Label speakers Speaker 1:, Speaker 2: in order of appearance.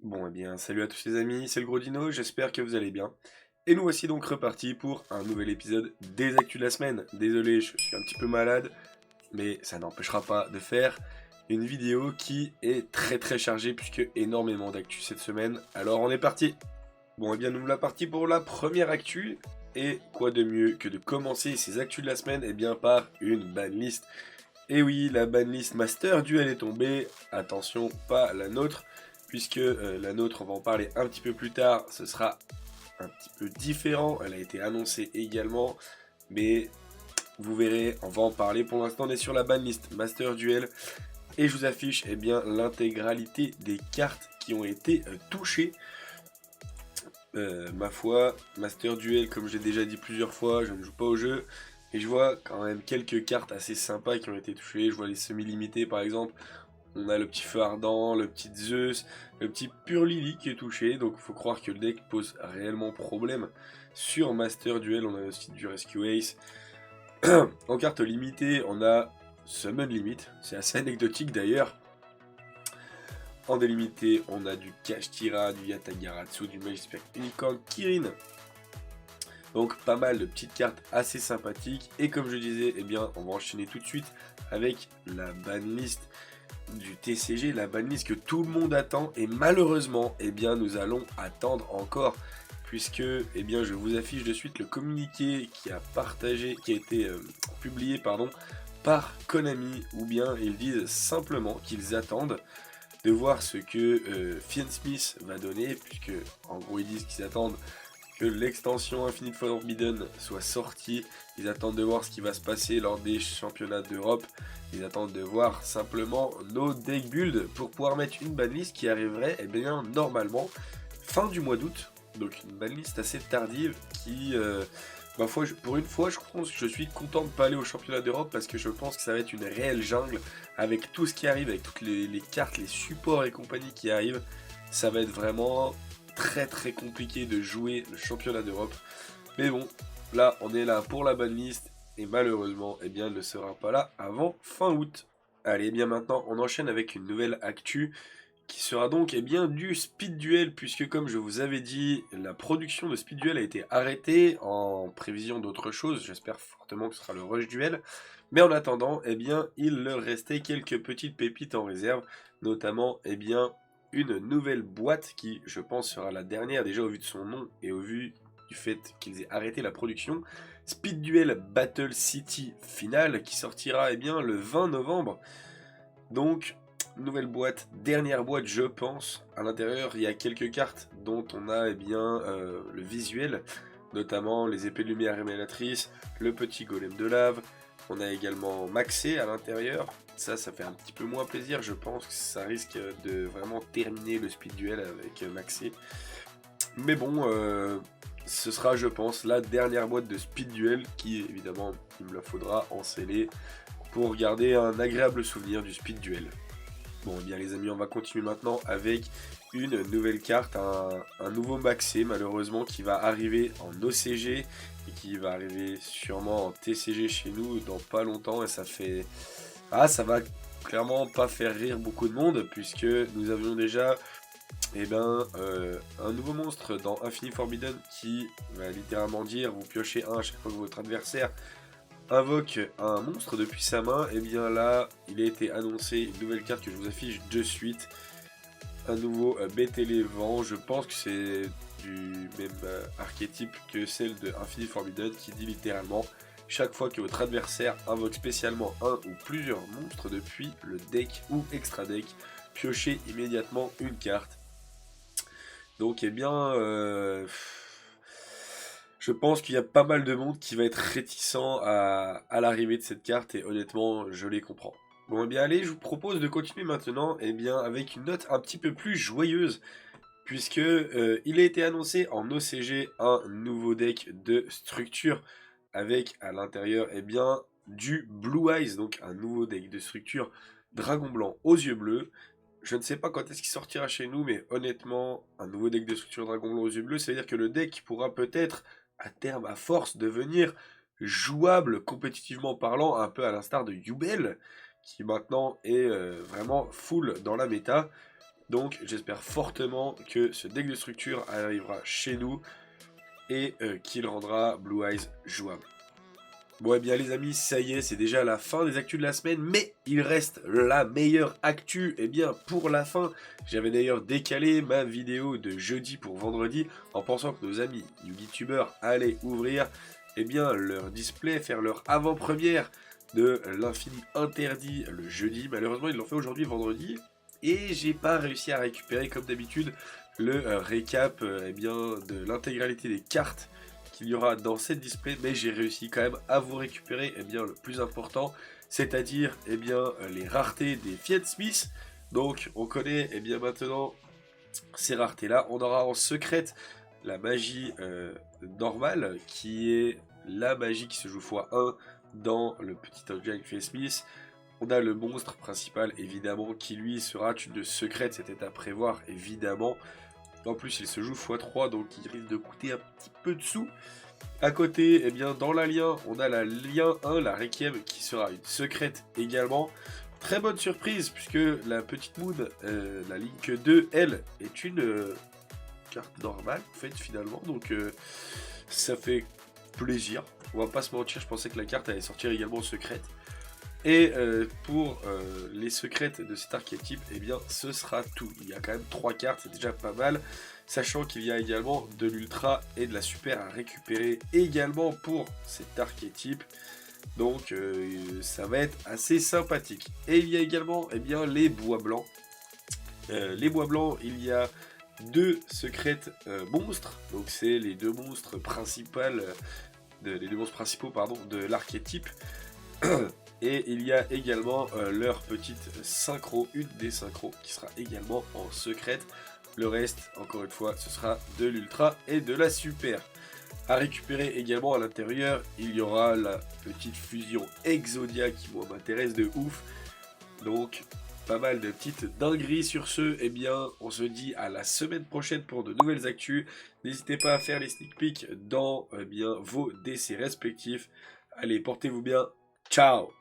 Speaker 1: Bon, eh bien, salut à tous les amis, c'est le Gros Dino, j'espère que vous allez bien. Et nous voici donc repartis pour un nouvel épisode des Actus de la semaine. Désolé, je suis un petit peu malade, mais ça n'empêchera pas de faire une vidéo qui est très chargée puisque énormément d'actus cette semaine. Alors on est parti. Bon, eh bien, nous voilà partis pour la première actu. Et quoi de mieux que de commencer ces actus de la semaine, eh bien, par une banlist. Et oui, la banlist Master Duel est tombée. Attention, pas la nôtre, puisque la nôtre, on va en parler un petit peu plus tard, ce sera un petit peu différent. Elle a été annoncée également, mais vous verrez, on va en parler. Pour l'instant, on est sur la banlist Master Duel, et je vous affiche l'intégralité des cartes qui ont été touchées. Ma foi, Master Duel, comme j'ai déjà dit plusieurs fois, je ne joue pas au jeu. Et je vois quand même quelques cartes assez sympas qui ont été touchées. Je vois les semi-limités par exemple. On a le petit feu ardent, le petit Zeus, le petit Pure Lily qui est touché. Donc il faut croire que le deck pose réellement problème. Sur Master Duel, on a aussi du Rescue Ace. En carte limitée, on a Summon Limit. C'est assez anecdotique d'ailleurs. En délimité, on a du Kashtira, du Yatagaratsu, du Magispec Unicorn, Kirin. Donc pas mal de petites cartes assez sympathiques. Et comme je disais, eh bien, on va enchaîner tout de suite avec la banlist du TCG, la banlist que tout le monde attend. Et malheureusement, eh bien, nous allons attendre encore. Puisque eh bien, je vous affiche de suite le communiqué qui a été publié par Konami. Ou bien ils disent simplement qu'ils attendent de voir ce que Fiend Smith va donner, puisque en gros ils disent qu'ils attendent que l'extension Infinite Forbidden soit sortie, ils attendent de voir ce qui va se passer lors des championnats d'Europe, ils attendent de voir simplement nos deck builds pour pouvoir mettre une banlist qui arriverait bien normalement fin du mois d'août, donc une banlist assez tardive qui ma foi, pour une fois, je pense que je suis content de ne pas aller au championnat d'Europe parce que je pense que ça va être une réelle jungle avec tout ce qui arrive, avec toutes les cartes, les supports et compagnie qui arrivent. Ça va être vraiment très compliqué de jouer le championnat d'Europe. Mais bon, là, on est là pour la banlist et malheureusement, eh bien, elle ne sera pas là avant fin août. Allez, eh bien maintenant, on enchaîne avec une nouvelle actu qui sera donc du Speed Duel, puisque comme je vous avais dit, la production de Speed Duel a été arrêtée en prévision d'autre chose. J'espère fortement que ce sera le Rush Duel. Mais en attendant, il leur restait quelques petites pépites en réserve, notamment une nouvelle boîte qui, je pense, sera la dernière, déjà au vu de son nom et au vu du fait qu'ils aient arrêté la production. Speed Duel Battle City Final qui sortira le 20 novembre. Donc, nouvelle boîte, dernière boîte je pense. À l'intérieur il y a quelques cartes dont on a le visuel, notamment les épées de lumière révélatrices, le petit golem de lave. On a également Maxé à l'intérieur. Ça fait un petit peu moins plaisir, je pense que ça risque de vraiment terminer le speed duel avec Maxé. Mais bon, ce sera je pense la dernière boîte de speed duel qui évidemment il me la faudra en sceller pour garder un agréable souvenir du speed duel. Bon, eh bien les amis, on va continuer maintenant avec une nouvelle carte, un nouveau Maxé malheureusement qui va arriver en OCG et qui va arriver sûrement en TCG chez nous dans pas longtemps et ça fait... Ah, ça va clairement pas faire rire beaucoup de monde puisque nous avions déjà un nouveau monstre dans Infinite Forbidden qui va littéralement dire vous piochez un à chaque fois que votre adversaire invoque un monstre depuis sa main. Et bien là, il a été annoncé une nouvelle carte que je vous affiche de suite. Un nouveau Vent. Je pense que c'est du même archétype que celle de Infinite Forbidden qui dit littéralement chaque fois que votre adversaire invoque spécialement un ou plusieurs monstres depuis le deck ou extra deck, piochez immédiatement une carte. Donc je pense qu'il y a pas mal de monde qui va être réticent à l'arrivée de cette carte et honnêtement, je les comprends. Bon, allez, je vous propose de continuer maintenant avec une note un petit peu plus joyeuse puisque il a été annoncé en OCG un nouveau deck de structure avec à l'intérieur du Blue Eyes, donc un nouveau deck de structure dragon blanc aux yeux bleus. Je ne sais pas quand est-ce qu'il sortira chez nous, mais honnêtement, un nouveau deck de structure dragon blanc aux yeux bleus, ça veut dire que le deck pourra peut-être, à terme, à force, devenir jouable compétitivement parlant, un peu à l'instar de Yubel, qui maintenant est vraiment full dans la méta. Donc j'espère fortement que ce deck de structure arrivera chez nous et qu'il rendra Blue Eyes jouable. Bon, et bien les amis, ça y est, c'est déjà la fin des actus de la semaine, mais il reste la meilleure actu, et bien pour la fin. J'avais d'ailleurs décalé ma vidéo de jeudi pour vendredi, en pensant que nos amis YouTubeurs allaient ouvrir leur display, faire leur avant-première de l'Infini Interdit le jeudi. Malheureusement, ils l'ont fait aujourd'hui, vendredi, et j'ai pas réussi à récupérer, comme d'habitude, le récap de l'intégralité des cartes qu'il y aura dans cette display, mais j'ai réussi quand même à vous récupérer le plus important, c'est-à-dire les raretés des Fiat Smith. Donc on connaît maintenant ces raretés là. On aura en secrète la magie normale, qui est la magie qui se joue x1 dans le petit objet Fiat Smith. On a le monstre principal évidemment qui lui sera une secrète, c'était à prévoir évidemment. En plus, il se joue x3, donc il risque de coûter un petit peu de sous. À côté, dans la lien, on a la lien 1, la Requiem, qui sera une secrète également. Très bonne surprise, puisque la petite Moon, la Link 2, elle, est une carte normale, en fait, finalement. Donc, ça fait plaisir. On va pas se mentir, je pensais que la carte allait sortir également secrète. Et pour les secrètes de cet archétype, ce sera tout. Il y a quand même 3 cartes, c'est déjà pas mal. Sachant qu'il y a également de l'ultra et de la super à récupérer également pour cet archétype. Donc ça va être assez sympathique. Et il y a également les bois blancs. Les bois blancs, il y a 2 secrètes monstres. Donc c'est les deux monstres principaux, de l'archétype. Et il y a également leur petite synchro, une des synchros qui sera également en secrète. Le reste, encore une fois, ce sera de l'ultra et de la super. À récupérer également à l'intérieur, il y aura la petite fusion Exodia qui m'intéresse de ouf. Donc, pas mal de petites dingueries sur ce. On se dit à la semaine prochaine pour de nouvelles actus. N'hésitez pas à faire les sneak peeks dans vos DC respectifs. Allez, portez-vous bien. Ciao!